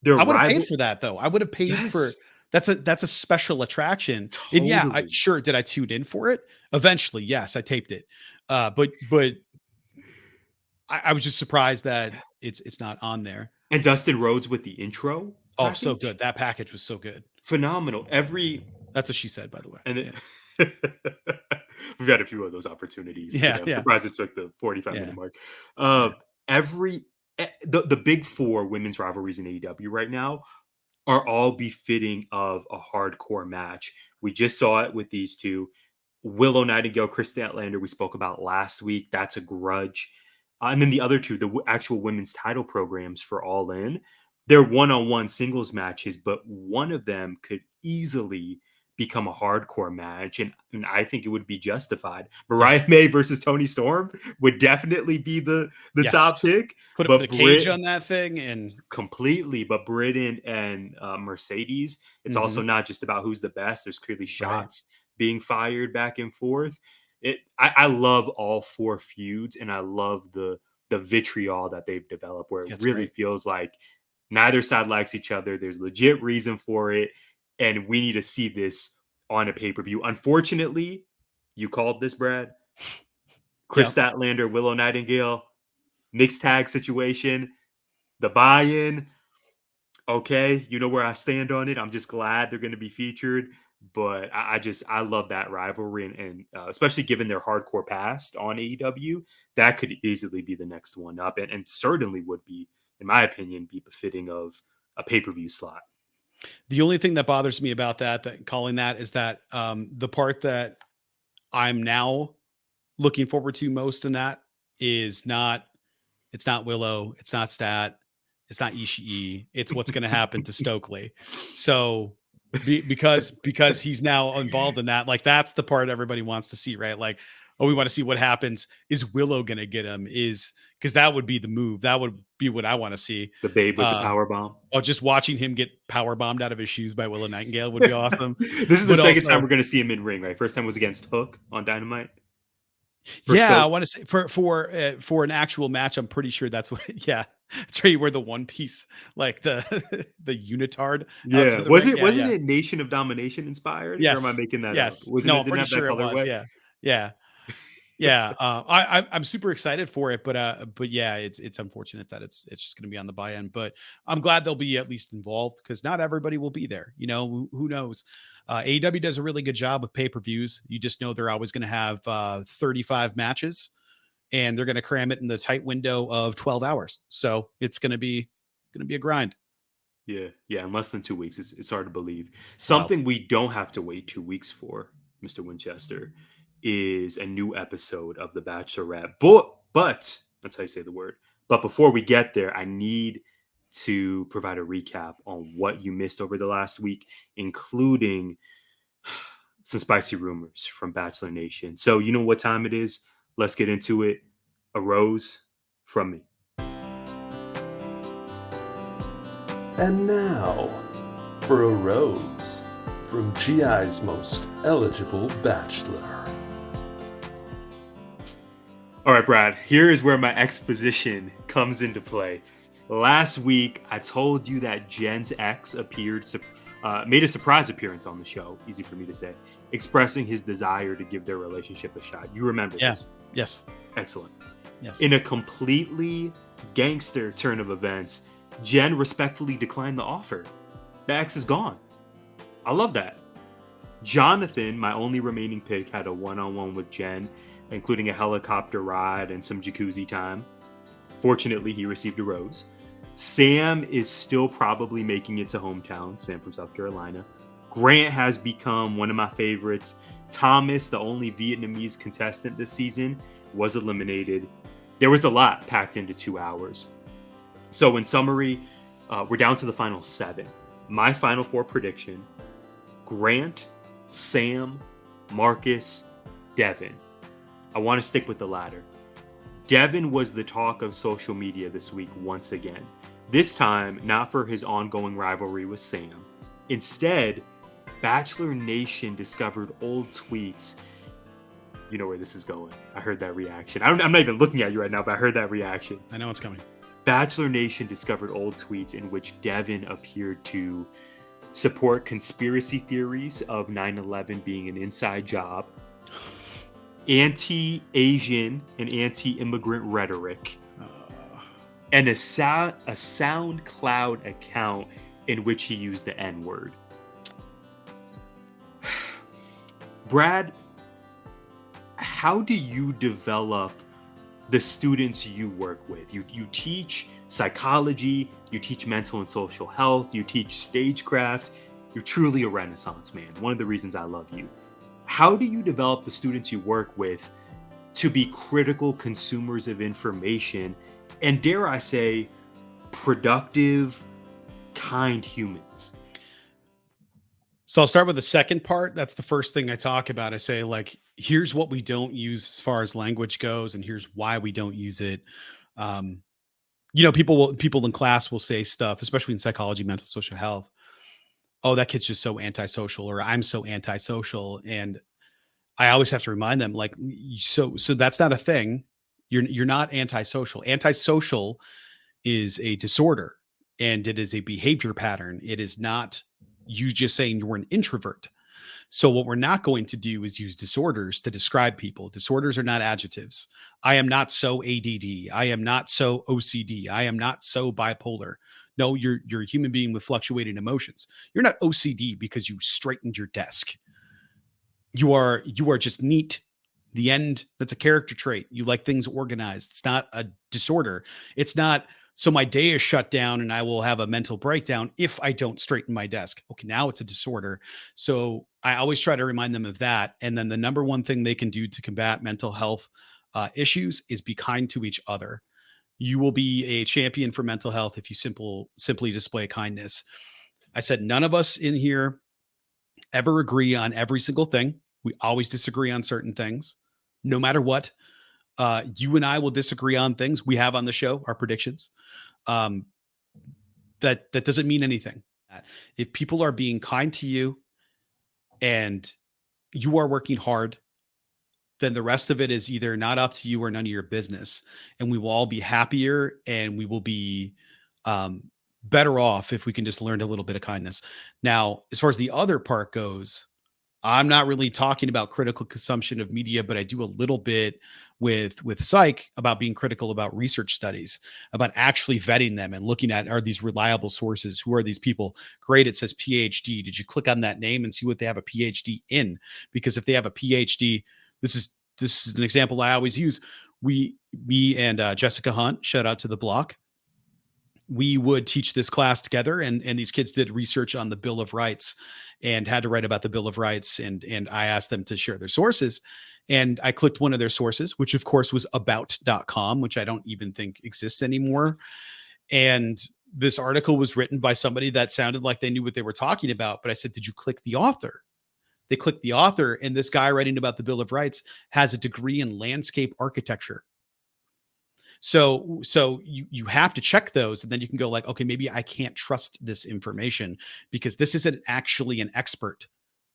I would have paid for that though. I would have paid for that's a special attraction. Totally. And did I tune in for it? Eventually, yes, I taped it. But I was just surprised that it's not on there. And Dustin Rhodes with the intro. Oh, so good. That package was so good. Phenomenal. That's what she said, by the way. And then we've had a few of those opportunities. Yeah, I'm surprised it took the 45-minute mark. The big four women's rivalries in AEW right now are all befitting of a hardcore match. We just saw it with these two. Willow Nightingale, Chris Statlander, we spoke about last week. That's a grudge. And then the other two, the actual women's title programs for All In, they're one-on-one singles matches, but one of them could easily become a hardcore match, and I think it would be justified. Mariah May versus Toni Storm would definitely be the top pick. Put a cage on that thing and completely. But Britain and Mercedes, it's also not just about who's the best. There's clearly shots being fired back and forth. I love all four feuds, and I love the vitriol that they've developed, where it really feels like neither side likes each other. There's legit reason for it, and we need to see this on a pay-per-view. Unfortunately, you called this, Brad. Chris Statlander, Willow Nightingale, mixed tag situation, the buy-in. Okay, you know where I stand on it. I'm just glad they're going to be featured. But I love that rivalry, and especially given their hardcore past on AEW, that could easily be the next one up, and certainly would be, in my opinion, be befitting of a pay-per-view slot. The only thing that bothers me about that calling that is that the part that I'm now looking forward to most in that is it's not Willow, it's not Stat, it's not Ishii, it's what's going to happen to Stokely. So because he's now involved in that. Like, that's the part everybody wants to see, right? Like, oh, we want to see what happens. Is Willow going to get him? Because that would be the move. That would be what I want to see. The babe with the power bomb. Oh, just watching him get power bombed out of his shoes by Willow Nightingale would be awesome. This is the second time we're going to see him in ring, right? First time was against Hook on Dynamite. I want to say for an actual match, I'm pretty sure that's what. Yeah, that's where you wear the one piece, like the unitard. Yeah, wasn't it Nation of Domination inspired? Yes. Or am I making that yes. up? No, I'm pretty sure it was. Yeah. I'm super excited for it, but yeah, it's unfortunate that it's just going to be on the buy end. But I'm glad they'll be at least involved, because not everybody will be there. You know, who knows? AEW does a really good job with pay-per-views. You just know they're always going to have 35 matches, and they're going to cram it in the tight window of 12 hours. So it's going to be a grind. Yeah. In less than 2 weeks, it's hard to believe. Something we don't have to wait 2 weeks for, Mr. Winchester, is a new episode of The Bachelorette. But that's how you say the word. But before we get there, I need to provide a recap on what you missed over the last week, including some spicy rumors from Bachelor Nation. So you know what time it is? Let's get into it. A rose from me. And now, for a rose from GI's most eligible bachelor. All right, Brad, here is where my exposition comes into play. Last week, I told you that Jen's ex made a surprise appearance on the show, easy for me to say, expressing his desire to give their relationship a shot. You remember this? Yes. Excellent. Yes. In a completely gangster turn of events, Jen respectfully declined the offer. The ex is gone. I love that. Jonathan, my only remaining pick, had a one-on-one with Jen, including a helicopter ride and some jacuzzi time. Fortunately, he received a rose. Sam is still probably making it to hometown, Sam from South Carolina. Grant has become one of my favorites. Thomas, the only Vietnamese contestant this season, was eliminated. There was a lot packed into 2 hours. So in summary, we're down to the final 7. My final 4 prediction: Grant, Sam, Marcus, Devin. I want to stick with the latter. Devin was the talk of social media this week once again. This time, not for his ongoing rivalry with Sam. Instead, Bachelor Nation discovered old tweets. You know where this is going. I heard that reaction. I'm not even looking at you right now, but I heard that reaction. I know it's coming. Bachelor Nation discovered old tweets in which Devin appeared to support conspiracy theories of 9/11 being an inside job, anti-Asian and anti-immigrant rhetoric, and a SoundCloud account in which he used the N-word. Brad, how do you develop the students you work with? You teach psychology, you teach mental and social health, you teach stagecraft. You're truly a Renaissance man. One of the reasons I love you. How do you develop the students you work with to be critical consumers of information and, dare I say, productive, kind humans? So I'll start with the second part. That's the first thing I talk about. I say, like, here's what we don't use as far as language goes, and here's why we don't use it. People in class will say stuff, especially in psychology, mental, social health. Oh, that kid's just so antisocial, or I'm so antisocial. And I always have to remind them, like, so that's not a thing. You're not antisocial. Antisocial is a disorder, and it is a behavior pattern. It is not you just saying you're an introvert. So what we're not going to do is use disorders to describe people. Disorders are not adjectives. I am not so ADD. I am not so OCD. I am not so bipolar. No, you're a human being with fluctuating emotions. You're not OCD because you straightened your desk. You are just neat. The end, that's a character trait. You like things organized. It's not a disorder. It's not, so my day is shut down and I will have a mental breakdown if I don't straighten my desk. Okay, now it's a disorder. So I always try to remind them of that. And then the number one thing they can do to combat mental health issues is be kind to each other. You will be a champion for mental health if you simply display kindness. I said none of us in here ever agree on every single thing. We always disagree on certain things, no matter what. You and I will disagree on things we have on the show, our predictions. That doesn't mean anything. If people are being kind to you and you are working hard, then the rest of it is either not up to you or none of your business. And we will all be happier, and we will be better off if we can just learn a little bit of kindness. Now, as far as the other part goes, I'm not really talking about critical consumption of media, but I do a little bit with psych about being critical about research studies, about actually vetting them and looking at, are these reliable sources? Who are these people? Great. It says PhD. Did you click on that name and see what they have a PhD in? Because if they have a PhD, this is an example I always use. Me and Jessica Hunt, shout out to the block. We would teach this class together, and these kids did research on the Bill of Rights and had to write about the Bill of Rights. And I asked them to share their sources, and I clicked one of their sources, which of course was about.com, which I don't even think exists anymore. And this article was written by somebody that sounded like they knew what they were talking about. But I said, did you click the author? They clicked the author, and this guy writing about the Bill of Rights has a degree in landscape architecture. So you have to check those, and then you can go like, okay, maybe I can't trust this information because this isn't actually an expert.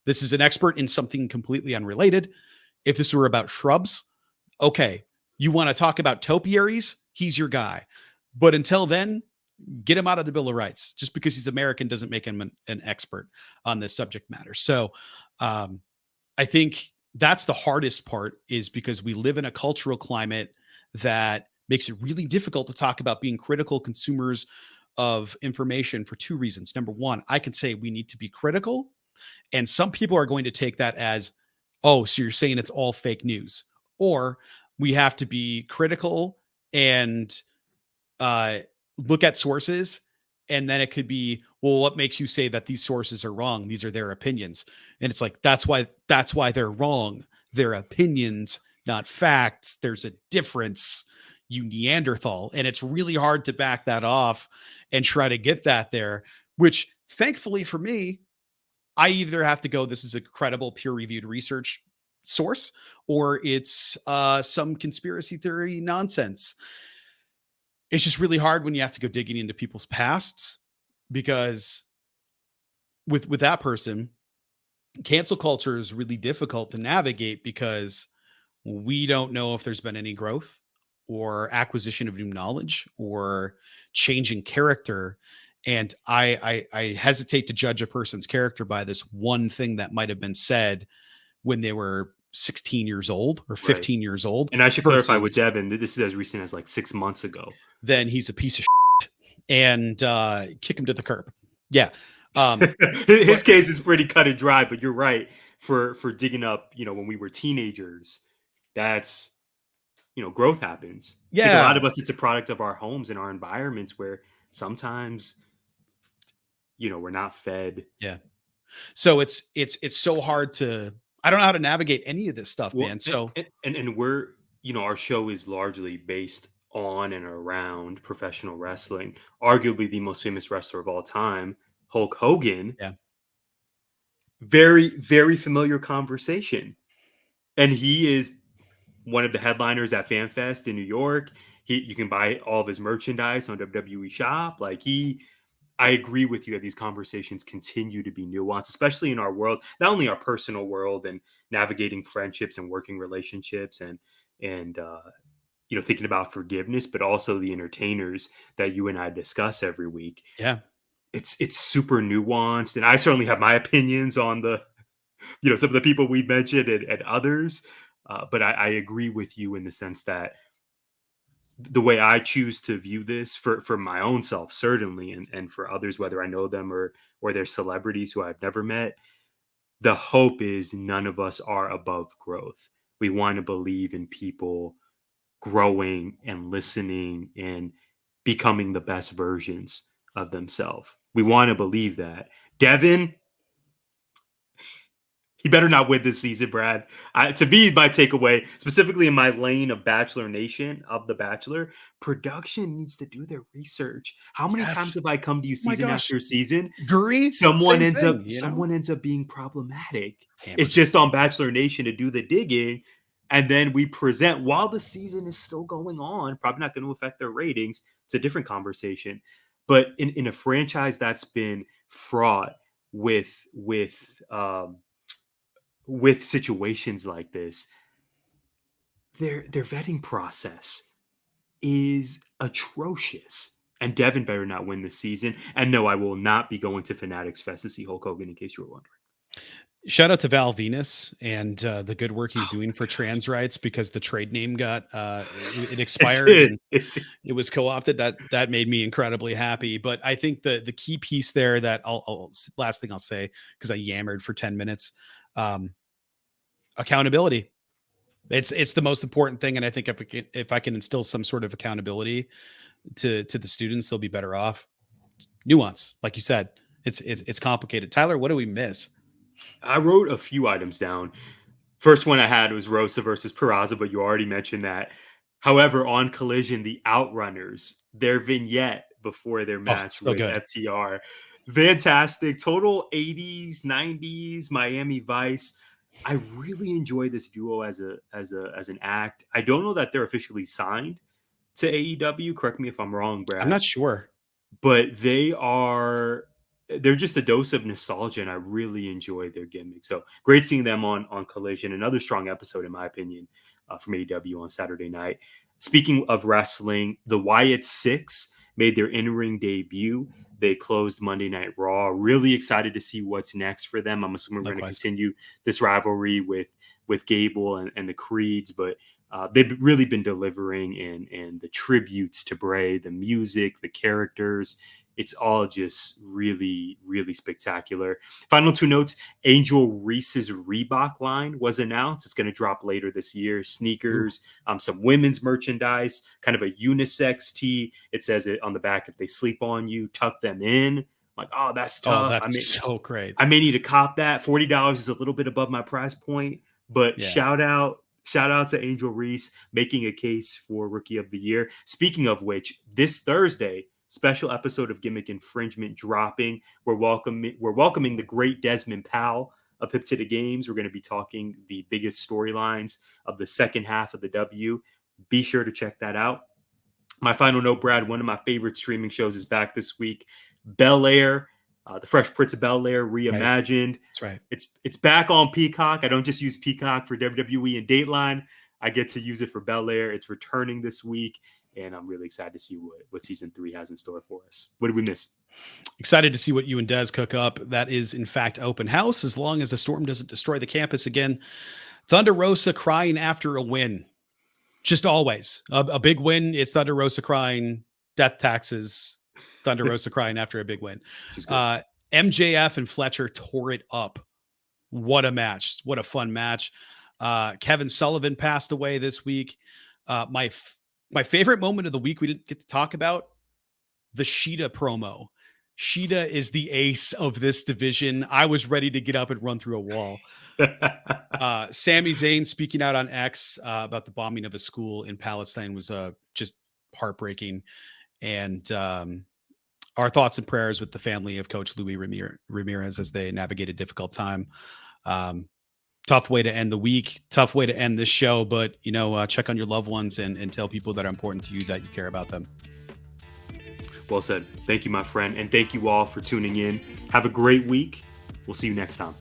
This is an expert in something completely unrelated. If this were about shrubs, okay, you want to talk about topiaries, he's your guy. But until then, get him out of the Bill of Rights. Just because he's American doesn't make him an expert on this subject matter. So I think that's the hardest part, is because we live in a cultural climate that makes it really difficult to talk about being critical consumers of information for two reasons. Number one, I can say we need to be critical, and some people are going to take that as, oh, so you're saying it's all fake news. Or we have to be critical and look at sources, and then it could be, well, what makes you say that these sources are wrong? These are their opinions. And it's like, that's why they're wrong. They're opinions, not facts. There's a difference, you Neanderthal. And it's really hard to back that off and try to get that there, which thankfully for me, I either have to go, this is a credible peer-reviewed research source, or it's some conspiracy theory nonsense. It's just really hard when you have to go digging into people's pasts, because with that person, cancel culture is really difficult to navigate because we don't know if there's been any growth or acquisition of new knowledge or changing character. And I hesitate to judge a person's character by this one thing that might have been said when they were 16 years old or 15 years old. And I should clarify with Devin that this is as recent as like 6 months ago. Then he's a piece of shit, and kick him to the curb. Yeah. His case is pretty cut and dry, but you're right. For digging up, when we were teenagers, that's, growth happens. Yeah. I think a lot of us, it's a product of our homes and our environments where sometimes, we're not fed. Yeah. So it's so hard to, I don't know how to navigate any of this stuff, man. So, and we're, our show is largely based on and around professional wrestling. Arguably the most famous wrestler of all time, Hulk Hogan. Yeah. Very, very familiar conversation. And he is one of the headliners at FanFest in New York. You can buy all of his merchandise on WWE Shop. I agree with you that these conversations continue to be nuanced, especially in our world, not only our personal world and navigating friendships and working relationships and thinking about forgiveness, but also the entertainers that you and I discuss every week. Yeah. It's super nuanced. And I certainly have my opinions on the, some of the people we mentioned and others. But I agree with you in the sense that the way I choose to view this for my own self, certainly, and for others, whether I know them or they're celebrities who I've never met, the hope is none of us are above growth. We want to believe in people growing and listening and becoming the best versions of themselves. We want to believe that. Devin, He better not win this season, Brad. To me, my takeaway, specifically in my lane of Bachelor Nation, of The Bachelor, production needs to do their research. How many times have I come to you my season gosh. after season? Guri, Someone same ends thing, up you know? someone ends up being problematic. Hammered. It's just on Bachelor Nation to do the digging. And then we present while the season is still going on, probably not going to affect their ratings. It's a different conversation. But in a franchise that's been fraught with situations like this, their vetting process is atrocious. And Devin better not win this season. And no, I will not be going to Fanatics Fest to see Hulk Hogan, in case you were wondering. Shout out to Val Venus and the good work he's doing for trans rights, because the trade name got it expired and it was co-opted. That made me incredibly happy. But I think the key piece there that I'll last thing I'll say, because I yammered for 10 minutes, accountability. It's the most important thing, and I think if I can instill some sort of accountability to the students, they'll be better off. Nuance, like you said, it's complicated. Tyler, what do we miss? I wrote a few items down. First one I had was Rosa versus Purrazzo, but you already mentioned that. However, on Collision, the Outrunners, their vignette before their match with good. FTR, fantastic. Total 80s, 90s, Miami Vice. I really enjoy this duo as an act. I don't know that they're officially signed to AEW. Correct me if I'm wrong, Brad. I'm not sure. But they're just a dose of nostalgia, and I really enjoy their gimmick. So great seeing them on Collision. Another strong episode, in my opinion, from AEW on Saturday night. Speaking of wrestling, the Wyatt Six made their in-ring debut. They closed Monday Night Raw. Really excited to see what's next for them. I'm assuming we're going to continue this rivalry with Gable and the Creeds, but they've really been delivering, and the tributes to Bray, the music, the characters. It's all just really, really spectacular. Final two notes: Angel Reese's Reebok line was announced. It's going to drop later this year. Sneakers, some women's merchandise, kind of a unisex tee. It says it on the back: if they sleep on you, tuck them in. I'm like, oh, that's tough. That's so great. I may need to cop that. $40 is a little bit above my price point, but shout out to Angel Reese making a case for Rookie of the Year. Speaking of which, this Thursday, special episode of Gimmick Infringement dropping. We're welcoming the great Desmond Powell of Hip to the Games. We're going to be talking the biggest storylines of the second half of the W. Be sure to check that out. My final note, Brad, one of my favorite streaming shows is back this week. Bel Air, the Fresh Prince of Bel Air reimagined. That's right. It's back on Peacock. I don't just use Peacock for WWE and Dateline. I get to use it for Bel Air. It's returning this week, and I'm really excited to see what season 3 has in store for us. What did we miss? Excited to see what you and Des cook up. That is, in fact, open house, as long as the storm doesn't destroy the campus again. Thunder Rosa crying after a win. Just always. A big win, it's Thunder Rosa crying. Death taxes. Thunder Rosa crying after a big win. MJF and Fletcher tore it up. What a match. What a fun match. Kevin Sullivan passed away this week. My favorite moment of the week we didn't get to talk about, the Sheeta promo. Sheeta is the ace of this division. I was ready to get up and run through a wall. Sami Zayn speaking out on X about the bombing of a school in Palestine was just heartbreaking. And our thoughts and prayers with the family of Coach Louis Ramirez as they navigate a difficult time. Tough way to end the week, tough way to end this show, but check on your loved ones and tell people that are important to you that you care about them. Well said. Thank you, my friend. And thank you all for tuning in. Have a great week. We'll see you next time.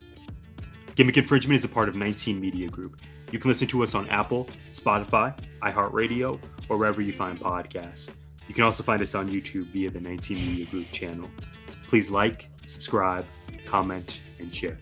Gimmick Infringement is a part of 19 Media Group. You can listen to us on Apple, Spotify, iHeartRadio, or wherever you find podcasts. You can also find us on YouTube via the 19 Media Group channel. Please like, subscribe, comment, and share.